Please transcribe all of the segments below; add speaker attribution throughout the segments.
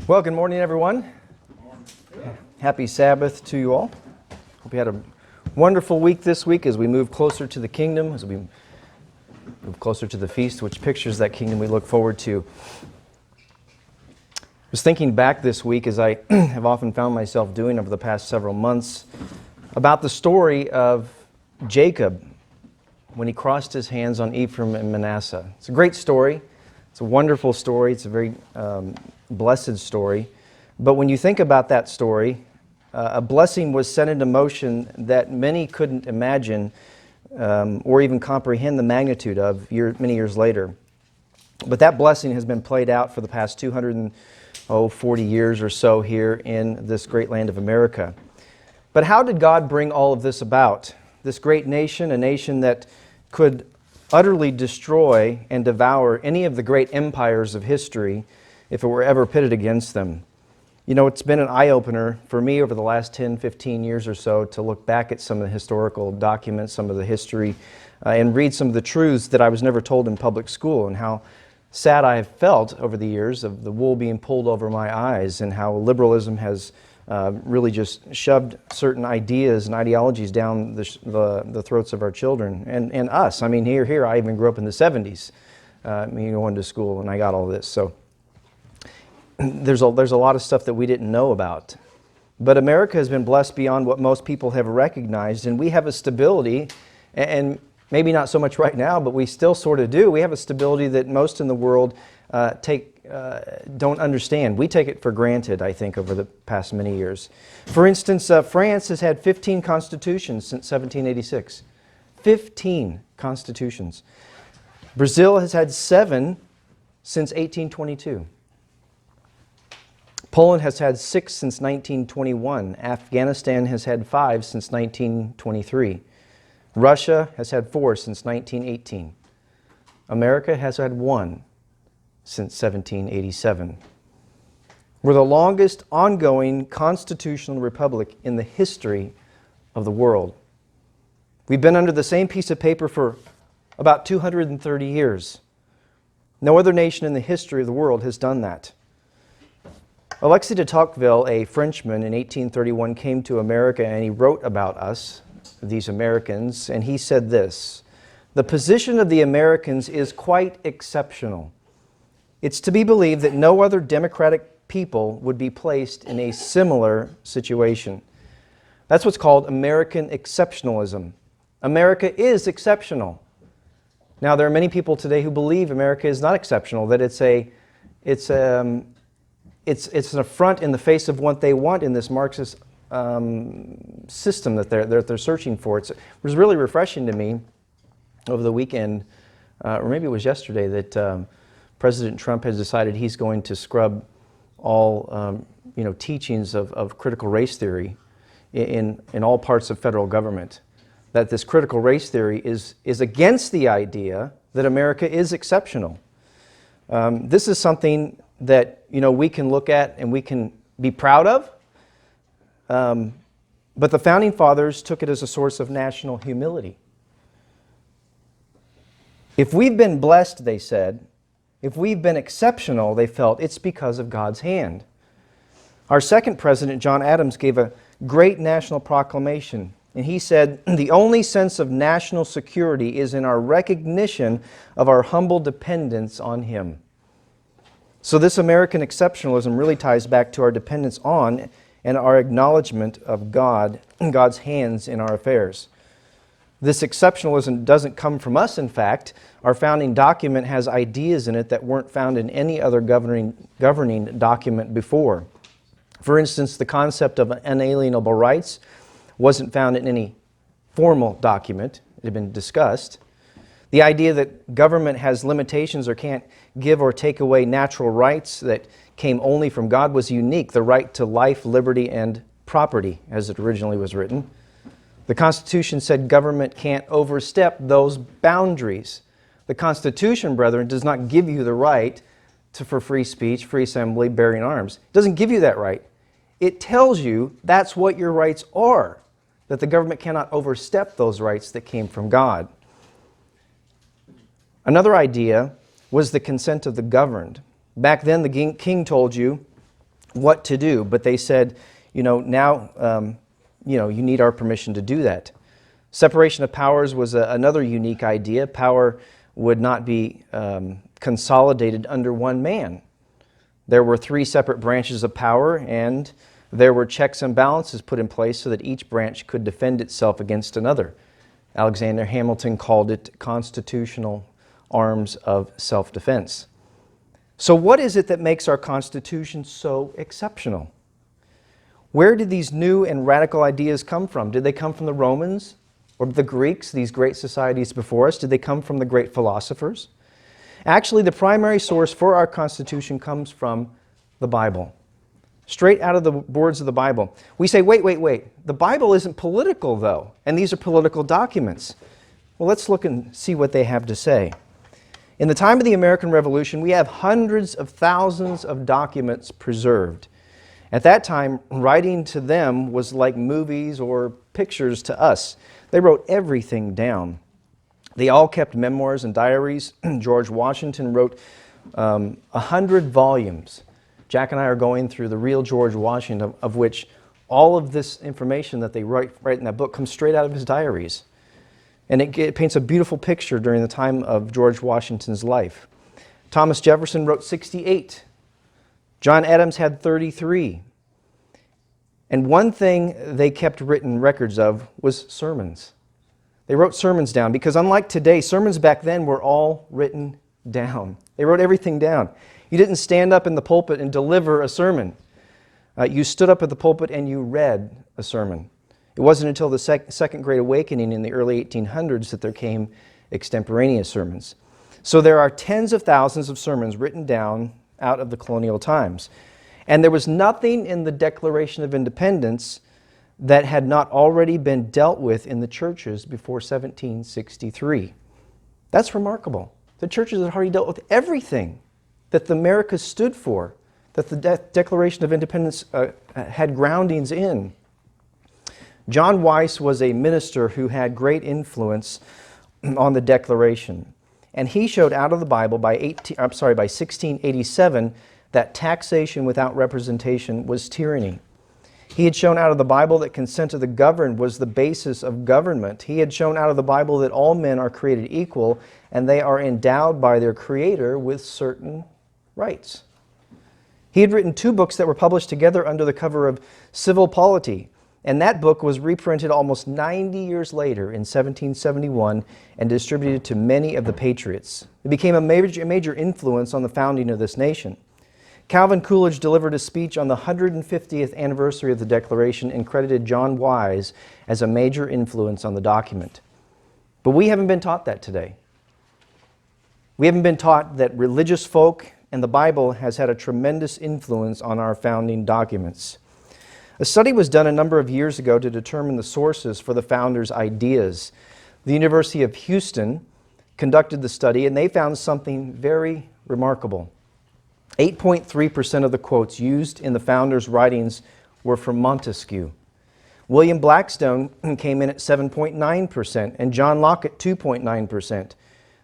Speaker 1: Well, good morning, everyone. Happy Sabbath to you all. Hope you had a wonderful week this week as we move closer to the kingdom, as we move closer to the feast, which pictures that kingdom we look forward to. I was thinking back this week, as I have often found myself doing over the past several months, about the story of Jacob when he crossed his hands on Ephraim and Manasseh. It's a great story. It's a wonderful story. It's a very blessed story. But when you think about that story, a blessing was set into motion that many couldn't imagine or even comprehend the magnitude of many years later. But that blessing has been played out for the past 240 years or so here in this great land of America. But how did God bring all of this about? This great nation, a nation that could utterly destroy and devour any of the great empires of history if it were ever pitted against them. You know, it's been an eye-opener for me over the last 10, 15 years or so to look back at some of the historical documents, some of the history, and read some of the truths that I was never told in public school, and how sad I have felt over the years of the wool being pulled over my eyes, and how liberalism has really just shoved certain ideas and ideologies down the throats of our children and us. I mean, here, I even grew up in the 70s, going to school, and I got all this. So there's a lot of stuff that we didn't know about. But America has been blessed beyond what most people have recognized, and we have a stability, and maybe not so much right now, but we still sort of do. We have a stability that most in the world don't understand. We take it for granted, I think, over the past many years. For instance, France has had 15 constitutions since 1786. 15 constitutions. Brazil has had 7 since 1822. Poland has had 6 since 1921. Afghanistan has had 5 since 1923. Russia has had 4 since 1918. America has had 1 since 1787. We're the longest ongoing constitutional republic in the history of the world. We've been under the same piece of paper for about 230 years. No other nation in the history of the world has done that. Alexis de Tocqueville, a Frenchman in 1831, came to America and he wrote about us, these Americans, and he said this: "The position of the Americans is quite exceptional. It's to be believed that no other democratic people would be placed in a similar situation." That's what's called American exceptionalism. America is exceptional. Now, there are many people today who believe America is not exceptional, that it's an affront in the face of what they want in this Marxist system that they're searching for. It was really refreshing to me over the weekend, or maybe it was yesterday, that President Trump has decided he's going to scrub all teachings of critical race theory in all parts of federal government. That this critical race theory is against the idea that America is exceptional. This is something that we can look at and we can be proud of. But the Founding Fathers took it as a source of national humility. If we've been blessed, they said, if we've been exceptional, they felt, it's because of God's hand. Our second president, John Adams, gave a great national proclamation. And he said, "The only sense of national security is in our recognition of our humble dependence on Him." So this American exceptionalism really ties back to our dependence on and our acknowledgement of God and God's hands in our affairs. This exceptionalism doesn't come from us, in fact. Our founding document has ideas in it that weren't found in any other governing document before. For instance, the concept of unalienable rights wasn't found in any formal document. It had been discussed. The idea that government has limitations or can't give or take away natural rights that came only from God was unique. The right to life, liberty, and property, as it originally was written. The Constitution said government can't overstep those boundaries. The Constitution, brethren, does not give you the right for free speech, free assembly, bearing arms. It doesn't give you that right. It tells you that's what your rights are, that the government cannot overstep those rights that came from God. Another idea was the consent of the governed. Back then, the king told you, what to do. But they said, now, you need our permission to do that. Separation of powers was another unique idea. Power would not be consolidated under one man. There were 3 separate branches of power, and there were checks and balances put in place so that each branch could defend itself against another. Alexander Hamilton called it constitutional arms of self-defense. So what is it that makes our Constitution so exceptional? Where did these new and radical ideas come from? Did they come from the Romans or the Greeks, these great societies before us? Did they come from the great philosophers? Actually, the primary source for our Constitution comes from the Bible. Straight out of the words of the Bible. We say, wait. The Bible isn't political, though, and these are political documents. Well, let's look and see what they have to say. In the time of the American Revolution, we have hundreds of thousands of documents preserved. At that time, writing to them was like movies or pictures to us. They wrote everything down. They all kept memoirs and diaries. George Washington wrote 100 volumes. Jack and I are going through the real George Washington, of which all of this information that they write in that book comes straight out of his diaries. And it paints a beautiful picture during the time of George Washington's life. Thomas Jefferson wrote 68. John Adams had 33. And one thing they kept written records of was sermons. They wrote sermons down because unlike today, sermons back then were all written down. They wrote everything down. You didn't stand up in the pulpit and deliver a sermon. You stood up at the pulpit and you read a sermon. It wasn't until the Second Great Awakening in the early 1800s that there came extemporaneous sermons. So there are tens of thousands of sermons written down out of the colonial times. And there was nothing in the Declaration of Independence that had not already been dealt with in the churches before 1763. That's remarkable. The churches had already dealt with everything that the Americas stood for, that the Declaration of Independence had groundings in. John Weiss was a minister who had great influence on the Declaration. And he showed out of the Bible by 1687 that taxation without representation was tyranny. He had shown out of the Bible that consent of the governed was the basis of government. He had shown out of the Bible that all men are created equal and they are endowed by their Creator with certain rights. He had written 2 books that were published together under the cover of Civil Polity, and that book was reprinted almost 90 years later in 1771 and distributed to many of the patriots. It became a major influence on the founding of this nation. Calvin Coolidge delivered a speech on the 150th anniversary of the Declaration and credited John Wise as a major influence on the document. But we haven't been taught that today. We haven't been taught that religious folk and the Bible has had a tremendous influence on our founding documents. A study was done a number of years ago to determine the sources for the founders' ideas. The University of Houston conducted the study and they found something very remarkable. 8.3% of the quotes used in the founders' writings were from Montesquieu. William Blackstone came in at 7.9% and John Locke at 2.9%.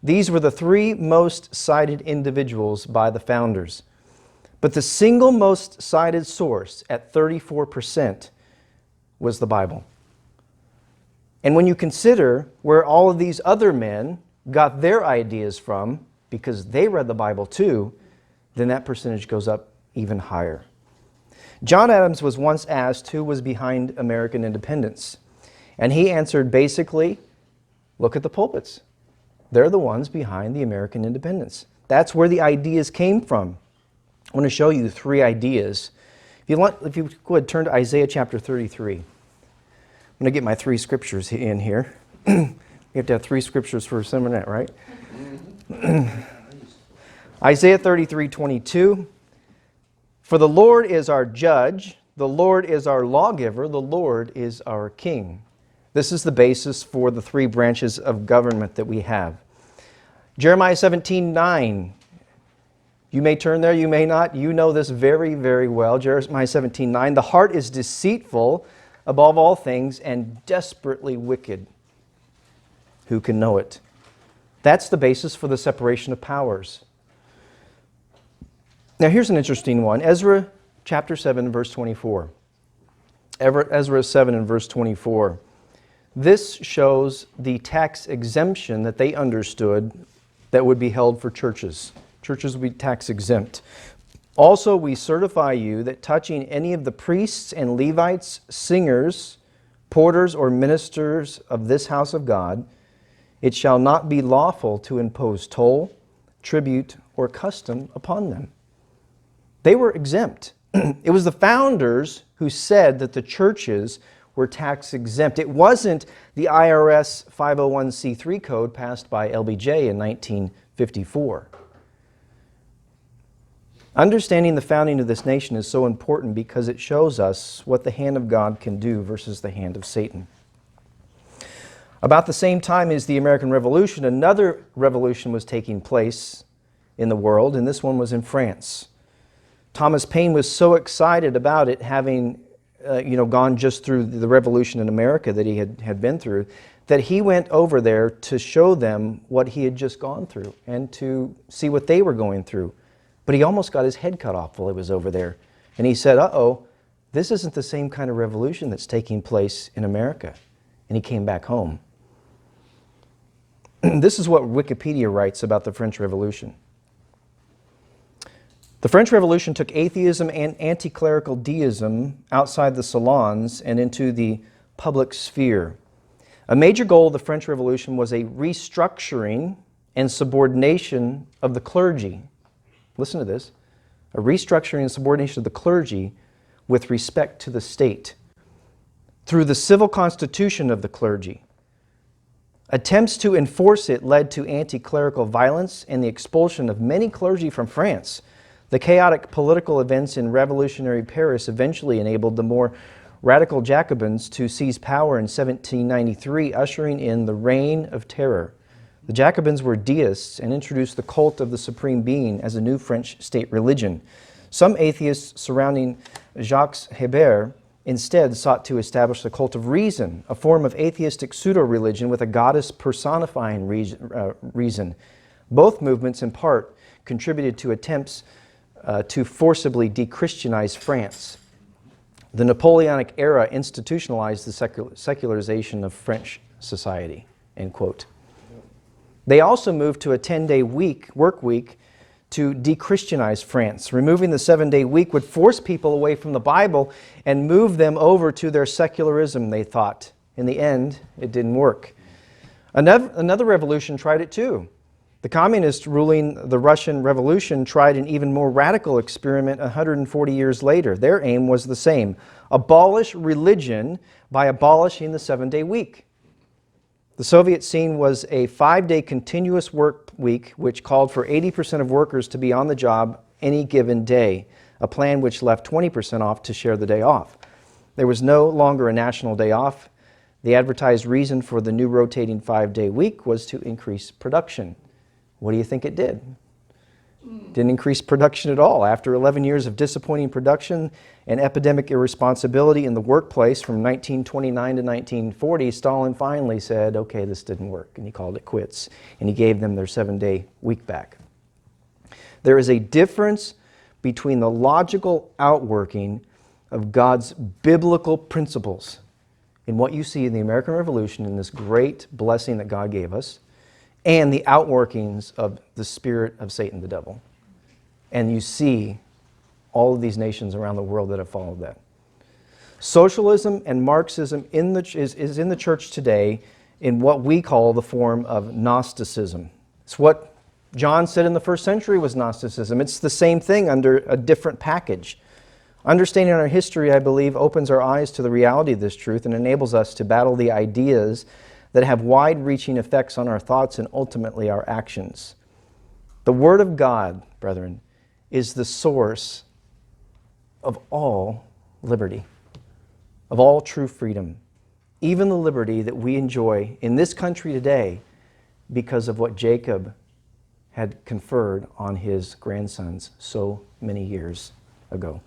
Speaker 1: These were the 3 most cited individuals by the founders. But the single most cited source at 34% was the Bible. And when you consider where all of these other men got their ideas from, because they read the Bible too, then that percentage goes up even higher. John Adams was once asked who was behind American independence. And he answered basically, look at the pulpits. They're the ones behind the American independence. That's where the ideas came from. I want to show you 3 ideas. If you go ahead and turn to Isaiah chapter 33. I'm going to get my 3 scriptures in here. We have to have 3 scriptures for a sermonette, right? Isaiah 33:22. For the Lord is our judge, the Lord is our lawgiver, the Lord is our king. This is the basis for the 3 branches of government that we have. Jeremiah 17:9. You may turn there, you may not. You know this very, very well. Jeremiah 17:9. The heart is deceitful above all things and desperately wicked. Who can know it? That's the basis for the separation of powers. Now here's an interesting one. Ezra chapter 7, verse 24. Ezra 7 and verse 24. This shows the tax exemption that they understood that would be held for churches. Churches would be tax exempt. Also, we certify you that touching any of the priests and Levites, singers, porters, or ministers of this house of God, it shall not be lawful to impose toll, tribute, or custom upon them. They were exempt. It was the founders who said that the churches were tax exempt. It wasn't the IRS 501c3 code passed by LBJ in 1954. Understanding the founding of this nation is so important because it shows us what the hand of God can do versus the hand of Satan. About the same time as the American Revolution, another revolution was taking place in the world, and this one was in France. Thomas Paine was so excited about it, having gone just through the revolution in America that he had been through, that he went over there to show them what he had just gone through and to see what they were going through. But he almost got his head cut off while he was over there. And he said, uh-oh, this isn't the same kind of revolution that's taking place in America. And he came back home. This is what Wikipedia writes about the French Revolution. The French Revolution took atheism and anti-clerical deism outside the salons and into the public sphere. A major goal of the French Revolution was a restructuring and subordination of the clergy. Listen to this. A restructuring and subordination of the clergy with respect to the state through the civil constitution of the clergy. Attempts to enforce it led to anti-clerical violence and the expulsion of many clergy from France. The chaotic political events in revolutionary Paris eventually enabled the more radical Jacobins to seize power in 1793, ushering in the Reign of Terror. The Jacobins were deists and introduced the cult of the Supreme Being as a new French state religion. Some atheists surrounding Jacques Hébert instead sought to establish the cult of reason, a form of atheistic pseudo-religion with a goddess personifying reason. Both movements, in part, contributed to attempts to forcibly de-Christianize France. The Napoleonic era institutionalized the secularization of French society, end quote. They also moved to a 10-day work week to de-Christianize France. Removing the 7-day week would force people away from the Bible and move them over to their secularism, they thought. In the end, it didn't work. Another revolution tried it too. The communists ruling the Russian Revolution tried an even more radical experiment 140 years later. Their aim was the same: abolish religion by abolishing the 7-day week. The Soviet scene was a 5-day continuous work week which called for 80% of workers to be on the job any given day, a plan which left 20% off to share the day off. There was no longer a national day off. The advertised reason for the new rotating 5-day week was to increase production. What do you think it did? Didn't increase production at all. After 11 years of disappointing production and epidemic irresponsibility in the workplace from 1929 to 1940, Stalin finally said, okay, this didn't work, and he called it quits, and he gave them their 7-day week back. There is a difference between the logical outworking of God's biblical principles in what you see in the American Revolution, in this great blessing that God gave us, and the outworkings of the spirit of Satan, the devil. And you see all of these nations around the world that have followed that. Socialism and Marxism is in the church today in what we call the form of Gnosticism. It's what John said in the first century was Gnosticism. It's the same thing under a different package. Understanding our history, I believe, opens our eyes to the reality of this truth and enables us to battle the ideas that have wide-reaching effects on our thoughts and ultimately our actions. The Word of God, brethren, is the source of all liberty, of all true freedom, even the liberty that we enjoy in this country today because of what Jacob had conferred on his grandsons so many years ago.